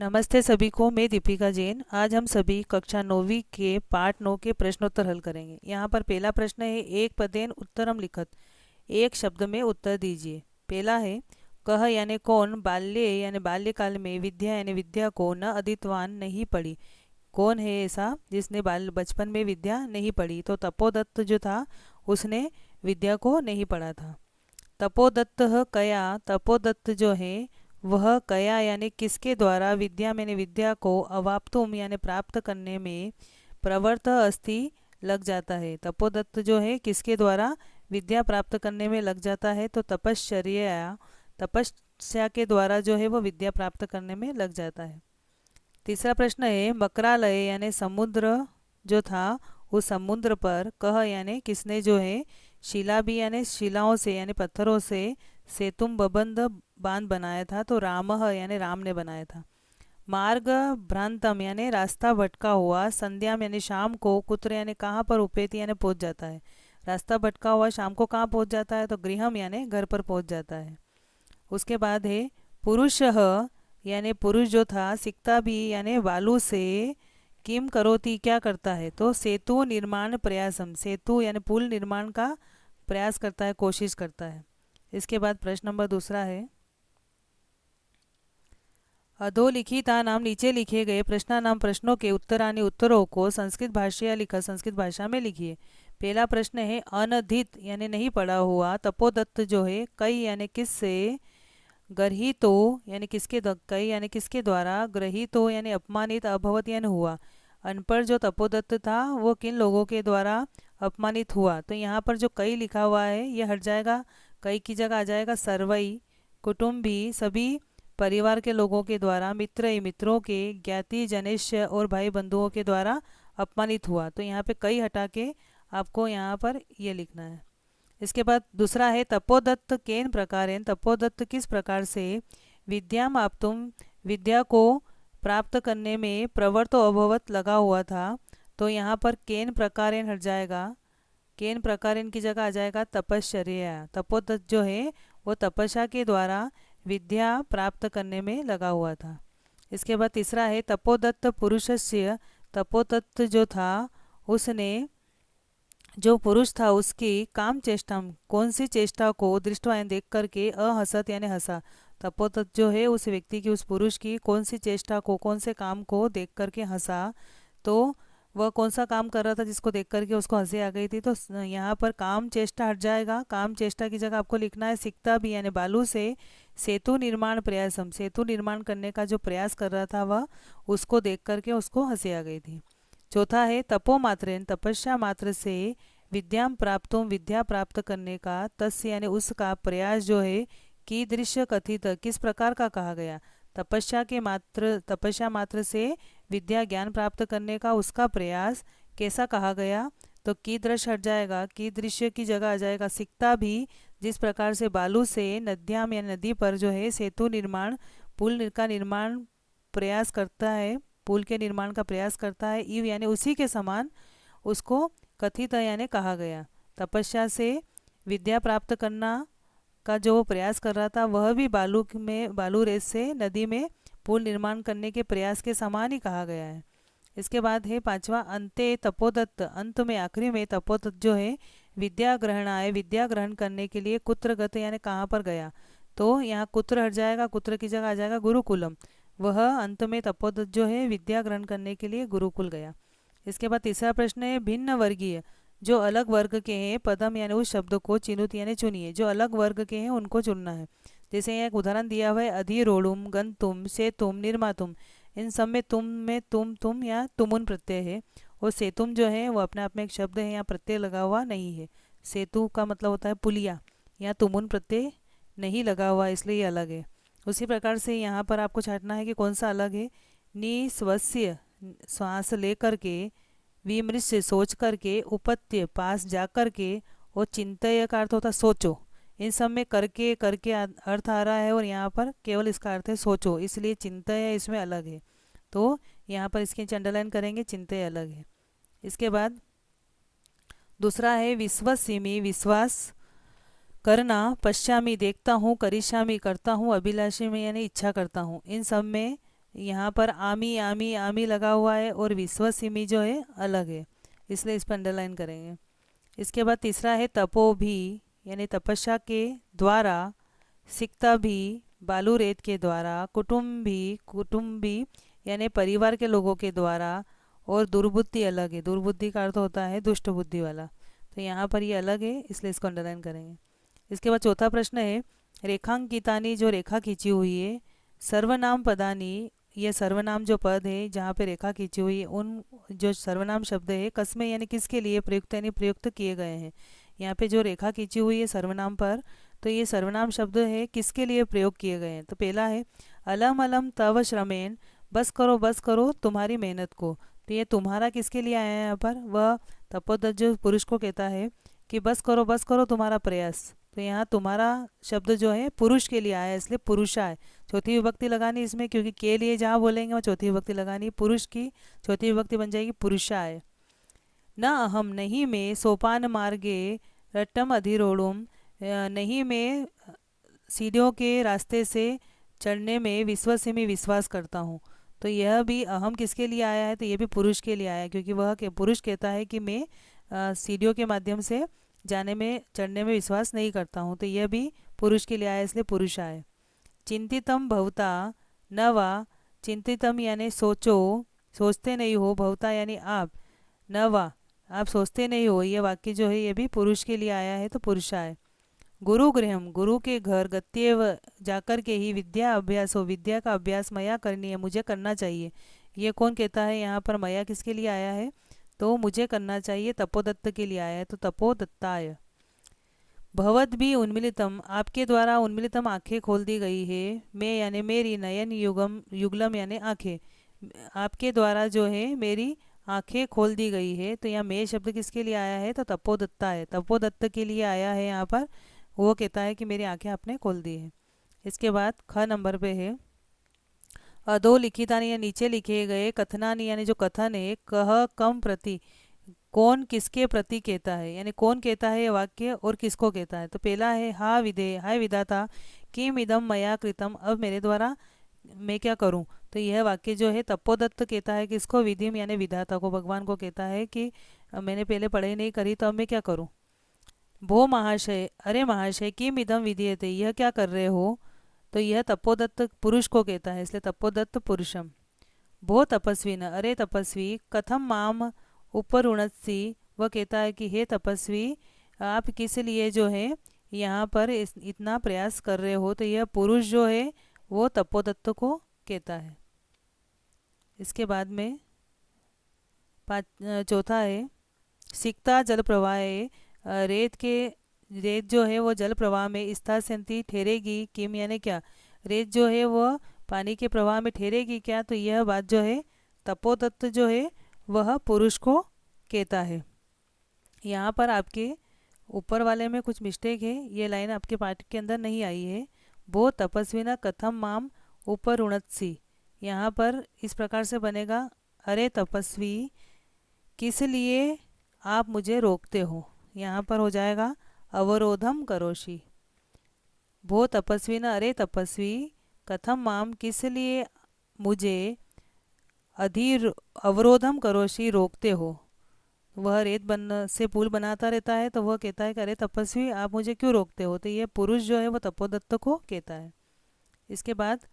नमस्ते सभी को। मैं दीपिका जैन। आज हम सभी कक्षा 9वीं के पाठ 9 के प्रश्नोत्तर हल करेंगे। यहाँ पर पहला प्रश्न है, एक पदेन उत्तरम लिखत, एक शब्द में उत्तर दीजिए। पहला है, कह यानी कौन बाल्य यानी बाल्यकाल में विद्या यानी विद्या को न अधीतवान नहीं पढ़ी। कौन है ऐसा जिसने बाल बचपन में विद्या नहीं पढ़ी? तो तपोदत्त जो था उसने विद्या को नहीं पढ़ा था। तपोदत्त कया, तपोदत्त जो है वह कया यानी किसके द्वारा विद्या मैंने विद्या को अवाप्तुम यानी प्राप्त करने में प्रवर्त अस्ति लग जाता है। तपोदत्त जो है किसके द्वारा विद्या प्राप्त करने में लग जाता है? तो तपश्चर्या, तपस्या के द्वारा जो है वो विद्या प्राप्त करने में लग जाता है। तीसरा प्रश्न है, मकरालय यानी समुद्र जो था उस समुद्र पर कह यानी किसने जो है शिला भी यानी शिलाओं से यानी पत्थरों से सेतुम बबंध बांध बनाया था। तो रामह यानी राम ने बनाया था। मार्ग भ्रांतम यानी रास्ता भटका हुआ, संध्याम यानी शाम को, कुत्र यानी कहाँ पर, उपेति यानी पहुँच जाता है। रास्ता भटका हुआ शाम को कहाँ पहुँच जाता है? तो गृहम यानी घर पर पहुँच जाता है। उसके बाद है पुरुषः यानी पुरुष जो था, सिकता भी यानी बालू से, किम करोति क्या करता है? तो सेतु निर्माण प्रयासम, सेतु यानी पुल निर्माण का प्रयास करता है, कोशिश करता है। इसके बाद प्रश्न नंबर दूसरा है, अधोलिखिता नाम नीचे लिखे गए प्रश्नानाम प्रश्नों के उत्तरानि उत्तरों को संस्कृत भाषा लिखा, संस्कृत भाषा में लिखिए। पहला प्रश्न है, अनधित यानी नहीं पढ़ा हुआ तपोदत्त जो है कई यानी किससे, गर्हितो यानी किसके कई यानी किसके द्वारा, ग्रहितो यानी अपमानित, अभवत यानी हुआ। अनपढ़ जो तपोदत्त था वो किन लोगों के द्वारा अपमानित हुआ? तो यहाँ पर जो कई लिखा हुआ है ये हट जाएगा, कई की जगह आ जाएगा सर्वई, कुटुंबी सभी परिवार के लोगों के द्वारा, मित्र मित्रों के, ज्ञाति जनिष्य और भाई बंधुओं के द्वारा अपमानित हुआ। तो यहाँ पे कई हटा के आपको यहाँ पर ये लिखना है। इसके बाद दूसरा है, तपोदत्त केन प्रकारेण, तपोदत्त किस प्रकार से विद्याम आपतुम विद्या को प्राप्त करने में प्रवर्तो अभवत लगा हुआ था। तो यहाँ पर केन प्रकारेण हट जाएगा, केन प्रकारेण की जगह आ जाएगा तपश्चर्या। तपोदत्त जो है वो तपस्या के द्वारा विद्या प्राप्त करने में लगा हुआ था। इसके बाद तीसरा है, तपोदत्त पुरुषस्य, तपोदत्त जो था उसने, जो पुरुष था उसकी काम चेष्टा, कौन सी चेष्टा को दृष्टवा देख करके अहसत यानी हंसा। तपोदत्त जो है उस व्यक्ति की, उस पुरुष की कौन सी चेष्टा को, कौन से काम को देख करके हंसा। तो वह कौन सा काम कर रहा था जिसको देख करके उसको हंसी आ गई थी? तो यहाँ पर काम चेष्टा हट जाएगा, काम चेष्टा की जगह आपको लिखना है सिकता भी यानी बालू से सेतु निर्माण प्रयासम, सेतु निर्माण करने का जो प्रयास कर रहा था वह, उसको देख करके उसको हंसी आ गई थी। चौथा है, तपो मात्रेन तपस्या मात्र से विद्याम प्राप्तों विद्या प्राप्त करने का, तस्य यानी उसका प्रयास जो है, की दृश्य कथित किस प्रकार का कहा गया? तपस्या के मात्र, तपस्या मात्र से विद्या ज्ञान प्राप्त करने का उसका प्रयास कैसा कहा गया? तो की दृश्य हट जाएगा, की दृश्य की जगह आ जाएगा सिकता भी, जिस प्रकार से बालू से नद्याम या नदी पर जो है सेतु निर्माण, पुल का निर्माण प्रयास करता है, पुल के निर्माण का प्रयास करता है, इव यानी उसी के समान उसको कथित यानी कहा गया। तपस्या से विद्या प्राप्त करना का जो वो प्रयास कर रहा था वह भी बालू में, बालू रेत से नदी में पुल निर्माण करने के प्रयास के समान ही कहा गया है। इसके बाद है पांचवा, अंते तपोदत्त, अंत में आखिरी में तपोदत्त जो है विद्या ग्रहणाय, विद्या ग्रहण करने के लिए कुत्र गत यानी कहाँ पर गया? तो यहाँ कुत्र हट जाएगा, कुत्र की जगह आ जाएगा गुरुकुलम। वह अंत में तपोदत्त जो है विद्या ग्रहण करने के लिए गुरुकुल गया। इसके बाद तीसरा प्रश्न है, भिन्न वर्गीय, जो अलग वर्ग के हैं, पदम यानी उस शब्द को, चिनुत यानी चुनिए, जो अलग वर्ग के हैं उनको चुनना है। जैसे यहाँ एक उदाहरण दिया हुआ है, अधिरोड़ुम, गंतुम, सेतुम, निर्मातुम। इन सब में तुम या तुमुन प्रत्यय है, और सेतुम जो है वो अपने आप में एक शब्द है, यहाँ प्रत्यय लगा हुआ नहीं है। सेतु का मतलब होता है पुलिया, यहाँ तुमुन प्रत्यय नहीं लगा हुआ इसलिए ये अलग है। उसी प्रकार से यहाँ पर आपको छांटना है कि कौन सा अलग है। निस्वस्य श्वास ले करके, विमृश्य सोच करके, उपत्य पास जा करके, और चिंतय का अर्थ होता है सोचो। इन सब में करके करके अर्थ आ रहा है और यहाँ पर केवल इसका अर्थ है सोचो, इसलिए चिंतय इसमें अलग है। तो यहाँ पर इसकी अंडरलाइन करेंगे, चिंतय अलग है। इसके बाद दूसरा है, विश्वसिमी विश्वास करना, पश्चामी देखता हूँ, करिष्यामी करता हूँ, अभिलाषी में यानी इच्छा करता हूँ। इन सब में यहाँ पर आमी आमी आमी लगा हुआ है और विश्वसिमी जो है अलग है, इसलिए इस पर अंडरलाइन करेंगे। इसके बाद तीसरा है तपो भी, यानी तपस्या के द्वारा, सिकता भी बालू रेत के द्वारा, कुटुम्बी यानी परिवार के लोगों के द्वारा, और दुर्बुद्धि अलग है। दुर्बुद्धि का अर्थ होता है दुष्ट बुद्धि वाला, तो यहाँ पर ये अलग है, इसलिए इसको अंडरलाइन करेंगे। इसके बाद चौथा प्रश्न है रेखांकितानी, जो रेखा खींची हुई है, सर्वनाम पदानी, ये सर्वनाम जो पद है जहाँ पे रेखा खींची हुई है, उन जो सर्वनाम शब्द है कसमें यानी किसके लिए प्रयुक्त यानी प्रयुक्त किए गए हैं। यहाँ पे जो रेखा खींची हुई है सर्वनाम पर, तो ये सर्वनाम शब्द है किसके लिए प्रयोग किए गए हैं। तो पहला है अलम अलम तव श्रमेन, बस करो तुम्हारी मेहनत को। तो ये तुम्हारा किसके लिए आया है यहाँ पर, वह तपोदत्त जो पुरुष को कहता है कि बस करो तुम्हारा प्रयास। तो यहाँ तुम्हारा शब्द जो है पुरुष के लिए आया है, इसलिए पुरुषा है। चौथी विभक्ति लगानी इसमें, क्योंकि के लिए जहाँ बोलेंगे वहाँ चौथी विभक्ति लगानी, पुरुष की चौथी विभक्ति बन जाएगी पुरुषा है। न अहम, नहीं मैं, सोपान मार्गे रट्टम अधिरोड़ुम, नहीं मैं सीढ़ियों के रास्ते से चढ़ने में विश्वास में विश्वास करता हूँ। तो यह भी अहम किसके लिए आया है, तो ये भी पुरुष के लिए आया है, क्योंकि वह पुरुष कहता है कि मैं सीढ़ियों के माध्यम से जाने में चढ़ने में विश्वास नहीं करता हूँ। तो यह भी पुरुष के लिए आया, इसलिए पुरुष आए। चिंतितम भवता न वा, चिंतितम यानी सोचो, सोचते नहीं हो, भवता यानी आप, न वा आप सोचते नहीं हो, ये वाक्य जो है ये भी पुरुष के लिए आया है, तो पुरुष आए। गुरु गृहम, गुरु के घर, गत्येव जाकर के ही, विद्या अभ्यास हो, विद्या का अभ्यास मया करनी है, मुझे करना चाहिए। ये कौन कहता है यहाँ पर, मया किसके लिए आया है, तो मुझे करना चाहिए, तपोदत्त के लिए आया है, तो तपोदत्ताय। भवद भी उन्मिलितम, आपके द्वारा उन्मिलितम आंखें खोल दी गई है, मैं यानी मेरी, नयन युगम युगलम यानी आंखें, आपके द्वारा जो है मेरी आंखें खोल दी गई है। तो यहाँ मैं शब्द किसके लिए आया है, तो तपोदत्ता है, तपोदत्त के लिए आया है यहाँ पर। वो कहता है कि मेरी आंखें आपने खोल दी है। इसके बाद ख नंबर पे है अधोलिखितानि या नीचे लिखे गए, कथनानि यानी जो कथन है, कह कम प्रति, कौन किसके प्रति कहता है, यानी कौन कहता है ये वाक्य और किसको कहता है। तो पहला है हा विधे, हाय विधाता, किम इदम मया कृतम, अब मेरे द्वारा मैं क्या करूं। तो यह वाक्य जो है तपोदत्त कहता है किसको, विधिम यानी विधाता को, भगवान को कहता है कि मैंने पहले पढ़ाई नहीं करी तो अब मैं क्या करूं। भो महाशय, अरे महाशय, किम इदम विधीयते, यह क्या कर रहे हो। तो यह तपोदत्त पुरुष को कहता है, इसलिए तपोदत्त पुरुषम। भो तपस्वी न, अरे तपस्वी, कथम माम उपरुणसी, वह कहता है कि हे तपस्वी, आप किस लिए जो है यहाँ पर इतना प्रयास कर रहे हो। तो यह पुरुष जो है वो तपोदत्त को कहता है। इसके बाद में चौथा है सिकता जल प्रवाह है, रेत जो है वो जल प्रवाह में स्थास्यंती ठहरेगी, किम यानी क्या, रेत जो है वो पानी के प्रवाह में ठहरेगी क्या। तो यह बात जो है तपोदत्त जो है वह पुरुष को कहता है। यहाँ पर आपके ऊपर वाले में कुछ मिस्टेक है, ये लाइन आपके पाठ के अंदर नहीं आई है। वो तपस्वी न कथम माम ऊपर उणत्सी, यहाँ पर इस प्रकार से बनेगा, अरे तपस्वी किस लिए आप मुझे रोकते हो। यहाँ पर हो जाएगा अवरोधम करोशी। भो तपस्वी न, अरे तपस्वी, कथम माम किस लिए मुझे, अधीर अवरोधम करोशी रोकते हो। वह रेत बन से पुल बनाता रहता है, तो वह कहता है कि अरे तपस्वी आप मुझे क्यों रोकते हो। तो ये पुरुष जो है वो तपोदत्त को कहता है। इसके बाद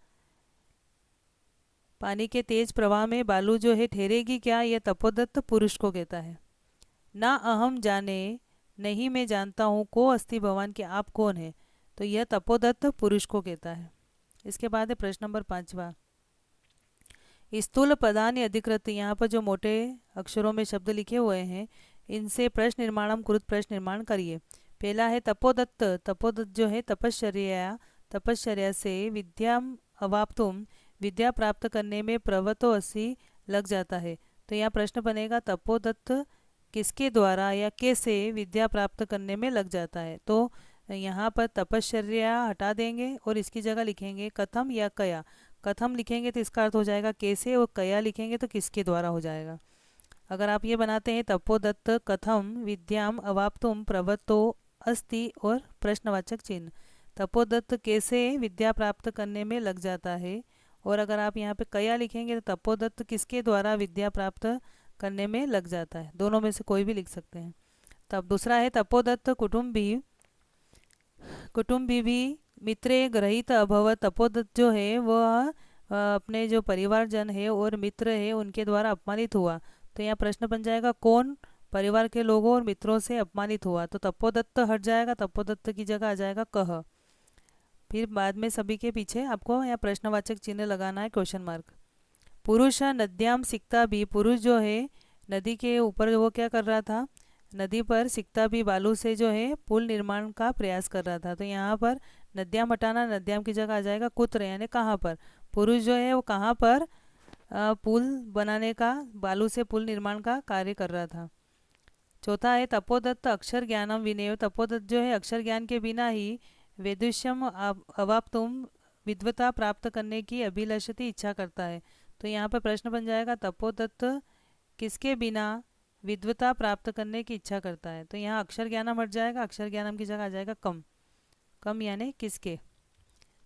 पानी के तेज प्रवाह में बालू जो है ठहरेगी क्या, यह तपोदत्त पुरुष को कहता है। ना अहम जाने, नहीं मैं जानता हूँ, को अस्ति भगवान के आप कौन है। तो यह तपोदत्त पुरुष को कहता है। इसके बाद है प्रश्न नंबर 5वां, स्थूल पदानि अधिकृत, यहाँ पर जो मोटे अक्षरों में शब्द लिखे हुए हैं इनसे प्रश्न निर्माणम कुरुत, प्रश्न निर्माण करिए। पहला है तपोदत्त, तपोदत्त जो है तपश्चर्या से विद्या अवाप्तुम, विद्या प्राप्त करने में प्रवतो अस्सी लग जाता है। तो यहाँ प्रश्न बनेगा तपोदत्त किसके द्वारा या कैसे विद्या प्राप्त करने में लग जाता है। तो यहाँ पर तपश्चर्या हटा देंगे और इसकी जगह लिखेंगे कथम या कया। कथम लिखेंगे तो इसका अर्थ हो जाएगा कैसे, और कया लिखेंगे तो किसके द्वारा हो जाएगा। अगर आप ये बनाते हैं तपोदत्त कथम विद्याम अवाप्तुम प्रवतो अस्ति और प्रश्नवाचक चिन्ह, तपोदत्त कैसे विद्या प्राप्त करने में लग जाता है और अगर आप यहाँ पे कया लिखेंगे तो तपोदत्त किसके द्वारा विद्या प्राप्त करने में लग जाता है, दोनों में से कोई भी लिख सकते हैं। तब दूसरा है तपोदत्त कुटुंबी भी मित्रे ग्रहित अभवत। तपोदत्त जो है वह अपने जो परिवारजन है और मित्र है उनके द्वारा अपमानित हुआ। तो यहाँ प्रश्न बन जाएगा कौन परिवार के लोगों और मित्रों से अपमानित हुआ। तो तपोदत्त हट जाएगा, तपोदत्त की जगह आ जाएगा कह। फिर बाद में सभी के पीछे आपको यहाँ प्रश्नवाचक चिन्ह लगाना है, क्वेश्चन मार्क। पुरुष नद्याम सिकता भी, पुरुष जो है नदी के ऊपर वो क्या कर रहा था, नदी पर सिकता भी बालू से जो है पुल निर्माण का प्रयास कर रहा था। तो यहाँ पर नद्याम हटाना, नद्याम की जगह आ जाएगा कुत्र, यानी कहाँ पर। पुरुष जो है वो कहाँ पर पुल बनाने का, बालू से पुल निर्माण का कार्य कर रहा था। चौथा है तपोदत्त अक्षर ज्ञानम विनय। तपोदत्त जो है अक्षर ज्ञान के बिना ही वेदुष्यम अवाप्तुम विद्वता प्राप्त करने की अभिलषति इच्छा करता है। तो यहाँ पर प्रश्न बन जाएगा तपोदत्त किसके बिना विद्वता प्राप्त करने की इच्छा करता है। तो यहाँ अक्षर ज्ञानम हट जाएगा, अक्षर ज्ञानम की जगह आ जाएगा कम। कम यानी किसके।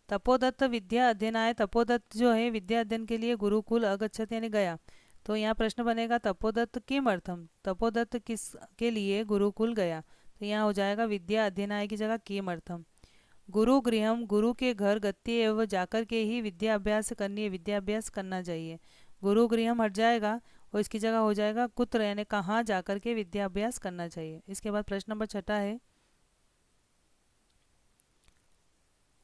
तपोदत्त विद्या अध्ययनाय, तपोदत्त जो है विद्या अध्ययन के लिए गुरुकुल अगच्छत यानी गया। तो यहाँ प्रश्न बनेगा तपोदत्त किम अर्थम, तपोदत्त किस के लिए गुरुकुल गया। तो यहाँ हो जाएगा विद्या अध्ययनाय की जगह किम अर्थम। गुरु गृहम, गुरु के घर गति एवं जाकर के ही विद्या अभ्यास करनी है, विद्या अभ्यास करना चाहिए। गुरु गृहम हट जाएगा और इसकी जगह हो जाएगा कुत्र, यानी कहाँ जाकर के विद्या अभ्यास करना चाहिए। इसके बाद प्रश्न नंबर 6 है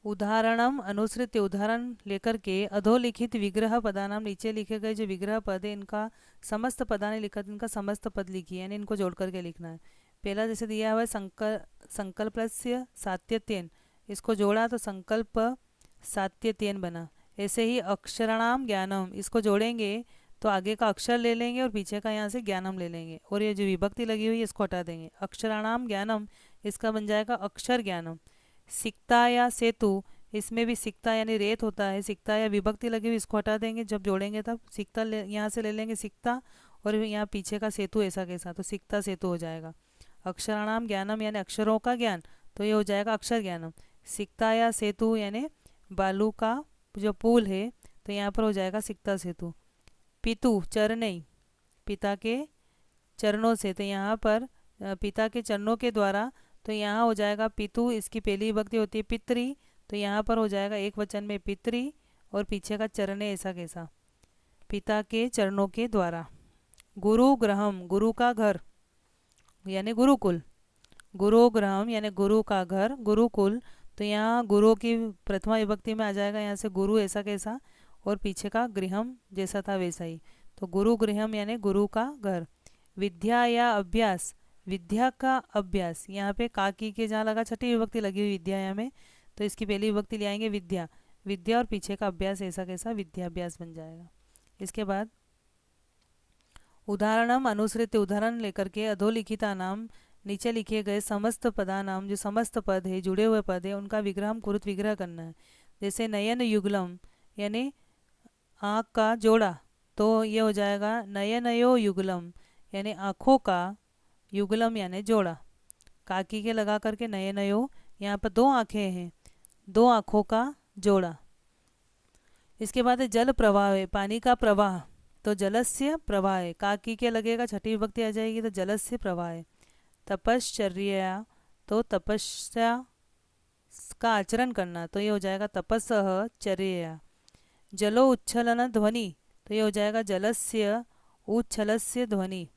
उदाहरणम अनुसृत, उदाहरण लेकर के अधोलिखित विग्रह पदानाम, नीचे लिखे गए जो विग्रह पद है इनका समस्त पदाने लिखा, इनका समस्त पद लिखिए, यानी इनको जोड़ करके लिखना है। पहला जैसे दिया हुआ है संकल्पस्य सात्यत्यन, इसको जोड़ा तो संकल्प सात्यत्यन बना। ऐसे ही अक्षराणाम ज्ञानम, इसको जोड़ेंगे तो आगे का अक्षर ले लेंगे और पीछे का यहाँ से ज्ञानम ले लेंगे, और ये जो विभक्ति लगी हुई है इसको हटा देंगे। अक्षराणाम ज्ञानम, इसका बन जाएगा अक्षर ज्ञानम। सिकता या सेतु, इसमें भी सिकता यानी रेत होता है, सिकता या विभक्ति लगी हुई इसको हटा देंगे, जब जोड़ेंगे तब सिकता यहाँ से ले लेंगे सिकता, और यहाँ पीछे का सेतु ऐसा कैसा, तो सिकता सेतु हो जाएगा। अक्षराणाम ज्ञानम यानी अक्षरों का ज्ञान, तो ये हो जाएगा अक्षर ज्ञानम। सिकता या सेतु यानी बालू का जो पुल है, तो यहाँ पर हो जाएगा सिकता सेतु। पितु चरणई, पिता के चरणों से, तो यहाँ पर पिता के चरणों के द्वारा, तो यहाँ हो जाएगा पितु, इसकी पहली विभक्ति होती है पितरी, तो यहाँ पर हो जाएगा एक वचन में पितरी, और पीछे का चरणे ऐसा कैसा, पिता के चरणों के द्वारा। गुरु ग्रहम, गुरु का घर यानी गुरुकुल। गुरु ग्रहम यानी गुरु का घर, गुरुकुल, तो यहाँ गुरु की प्रथमा विभक्ति में आ जाएगा यहाँ से गुरु ऐसा कैसा, और पीछे का गृहम जैसा था वैसा ही, तो गुरु गृहम यानी गुरु का घर। विद्या या अभ्यास, विद्या का अभ्यास, यहाँ पे काकी के जहाँ लगा छठी विभक्ति लगी हुई विद्या में, तो इसकी पहली विभक्ति ले आएंगे विद्या, विद्या और पीछे का अभ्यास ऐसा कैसा विद्याभ्यास बन जाएगा। इसके बाद उदाहरणम अनुसृत, उदाहरण लेकर के अधोलिखिता नाम, नीचे लिखे गए समस्त पदा नाम, जो समस्त पद है जुड़े हुए पद है उनका विग्रह कुरुत विग्रह करना है। जैसे नयन युगलम यानी आँख का जोड़ा, तो ये हो जाएगा नयनयो युगलम यानी आँखों का, युगलम यानी जोड़ा, काकी के लगा करके नयनयो, यहाँ पर दो आँखें हैं, दो आँखों का जोड़ा। इसके बाद है जल प्रवाह है, पानी का प्रवाह, तो जलस्य प्रवाह है, काकी के लगेगा छठी विभक्ति आ जाएगी, तो जलस्य प्रवाह है। तपश्चर्या, तो तपस्या का आचरण करना, तो ये हो जाएगा तपस्सह चर्या। जलो उच्छलन ध्वनि, तो ये हो जाएगा जलस्य उच्छलस्य ध्वनि,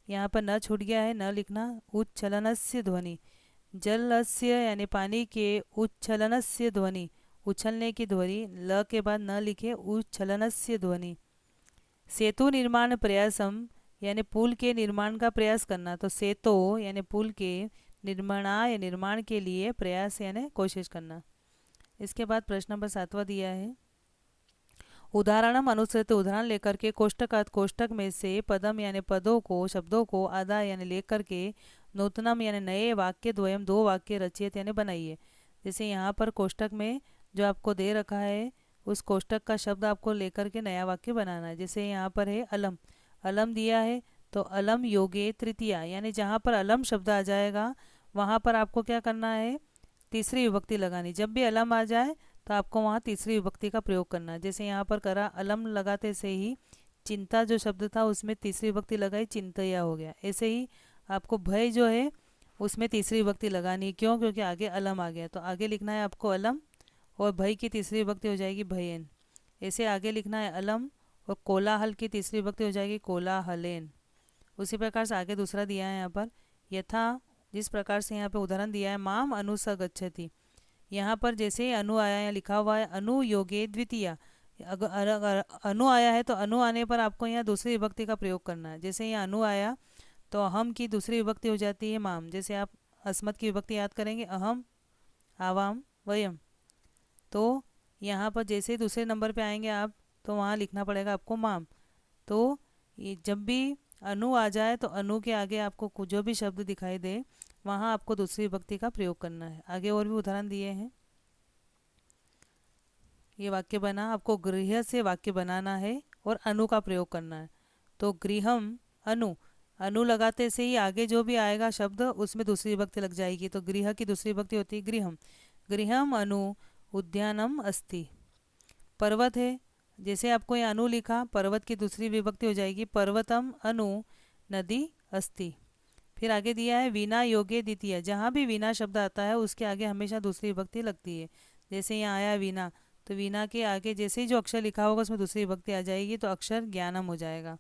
यहाँ पर न छूट गया है, न लिखना, उच्छलनस्य ध्वनि। जलस्य यानी पानी के, उच्छलनस्य ध्वनि उछलने की ध्वनि, ल के बाद न लिखे, उच्छलनस्य ध्वनि। सेतु निर्माण प्रयासम यानी पुल के निर्माण का प्रयास करना, तो सेतो यानी पुल के निर्माणाय निर्माण के लिए प्रयास यानी कोशिश करना। इसके बाद प्रश्न नंबर 7वां दिया है उदाहरणम अनुसृत, उदाहरण लेकर के कोष्टकात कोष्टक में से पदम यानी पदों को, शब्दों को, आदा यानी लेकर के, नूतनम यानी नए वाक्य द्वयम दो वाक्य रचित यानी बनाइए। जैसे यहाँ पर कोष्टक में जो आपको दे रखा है उस कोष्टक का शब्द आपको लेकर के नया वाक्य बनाना है। जैसे यहाँ पर है अलम, अलम दिया है, तो अलम योगे तृतीया, यानी जहाँ पर अलम शब्द आ जाएगा वहाँ पर आपको क्या करना है, तीसरी विभक्ति लगानी। जब भी अलम आ जाए तो आपको वहाँ तीसरी विभक्ति का प्रयोग करना है। जैसे यहाँ पर करा, अलम लगाते से ही चिंता जो शब्द था उसमें तीसरी विभक्ति लगाई, चिंतया हो गया। ऐसे ही आपको भय जो है उसमें तीसरी विभक्ति लगानी है। क्यों? क्योंकि आगे अलम आ गया, तो आगे लिखना है आपको अलम, और भय की तीसरी विभक्ति हो जाएगी भयन। ऐसे आगे लिखना है अलम, और कोलाहल की तीसरी विभक्ति हो जाएगी कोलाहलेन। उसी प्रकार से आगे दूसरा दिया है यहाँ पर, यथा, जिस प्रकार से यहाँ पे उदाहरण दिया है, माम अनुस गच्छति। यहाँ पर जैसे अनु आया, यहाँ लिखा हुआ है अनु योगे द्वितीया। अगर अनु आया है तो अनु आने पर आपको यहाँ दूसरी विभक्ति का प्रयोग करना है। जैसे यहाँ अनु आया तो अहम की दूसरी विभक्ति हो जाती है माम। जैसे आप अस्मत् की विभक्ति याद करेंगे, अहम, आवाम, वयम। तो यहाँ पर जैसे दूसरे नंबर पे आएंगे आप, तो वहाँ लिखना पड़ेगा आपको माम। तो ये जब भी अनु आ जाए तो अनु के आगे आपको जो भी शब्द दिखाई दे वहाँ आपको दूसरी विभक्ति का प्रयोग करना है। आगे और भी उदाहरण दिए हैं। ये वाक्य बना, आपको गृह से वाक्य बनाना है और अनु का प्रयोग करना है। तो गृहम अनु, अनु लगाते से ही आगे जो भी आएगा शब्द उसमें दूसरी विभक्ति लग जाएगी। तो गृह की दूसरी विभक्ति होती है गृहम। गृहम अनु उद्यानम अस्ति। पर्वत है, जैसे आपको ये अनु लिखा, पर्वत की दूसरी विभक्ति हो जाएगी पर्वतम अनु नदी अस्ति। फिर आगे दिया है वीणा योगे द्वितीय। जहाँ भी वीणा शब्द आता है उसके आगे हमेशा दूसरी विभक्ति लगती है। जैसे यहाँ आया वीणा, तो वीणा के आगे जैसे ही जो अक्षर लिखा होगा उसमें दूसरी विभक्ति आ जाएगी, तो अक्षर ज्ञानम हो जाएगा।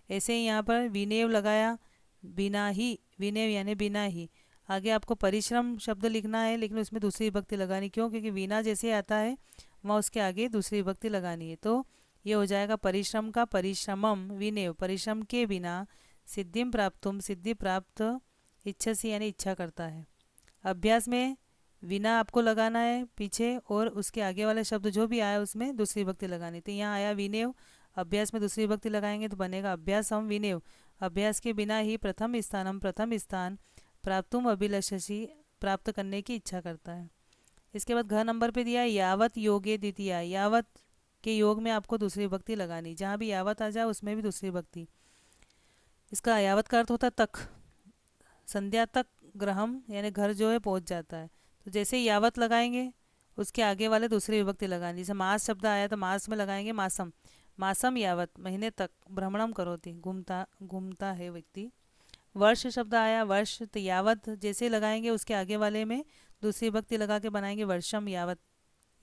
ऐसे ही यहाँ पर विनेव लगाया, बिना ही, विनेव यानी बिना ही। आगे आपको परिश्रम शब्द लिखना है, लेकिन उसमें दूसरी विभक्ति लगानी। क्यों? क्योंकि वीणा जैसे आता है वहाँ उसके आगे दूसरी विभक्ति लगानी है। तो ये हो जाएगा परिश्रम का परिश्रमम विनेव, परिश्रम के बिना सिद्धिम प्राप्तुम, सिद्धि प्राप्त इच्छसी यानी इच्छा करता है। अभ्यास में विना आपको लगाना है पीछे, और उसके आगे वाले शब्द जो भी आया उसमें दूसरी विभक्ति लगानी। तो यहाँ आया विनेव, अभ्यास में दूसरी विभक्ति लगाएंगे तो बनेगा अभ्यासम विनेव। अभ्यास के बिना ही प्रथम स्थानम, प्रथम स्थान प्राप्तुम अभिलषसी, प्राप्त करने की इच्छा करता है। इसके बाद घ नंबर पे दिया है यावत योगे द्वितीया। यावत के योग में आपको दूसरी विभक्ति लगानी, जहाँ भी यावत आ जाए उसमें भी दूसरी विभक्ति। इसका यावत का अर्थ होता है तक, संध्या तक ग्रहम यानी घर जो है पहुंच जाता है। तो जैसे ही यावत लगाएंगे उसके आगे वाले दूसरी विभक्ति लगानी। जैसे मास शब्द आया तो मास में लगाएंगे मासम, मासम यावत, महीने तक, भ्रमणम करोति, घूमता घूमता है व्यक्ति। वर्ष शब्द आया, वर्ष, तो यावत जैसे लगाएंगे उसके आगे वाले में दूसरी विभक्ति लगा के बनाएंगे वर्षम यावत,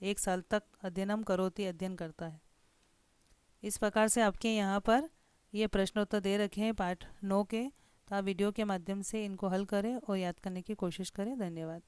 एक साल तक, अध्ययनम करोति, अध्ययन करता है। इस प्रकार से आपके यहाँ पर ये प्रश्नोत्तर दे रखे हैं पार्ट 9 के। तो आप वीडियो के माध्यम से इनको हल करें और याद करने की कोशिश करें। धन्यवाद।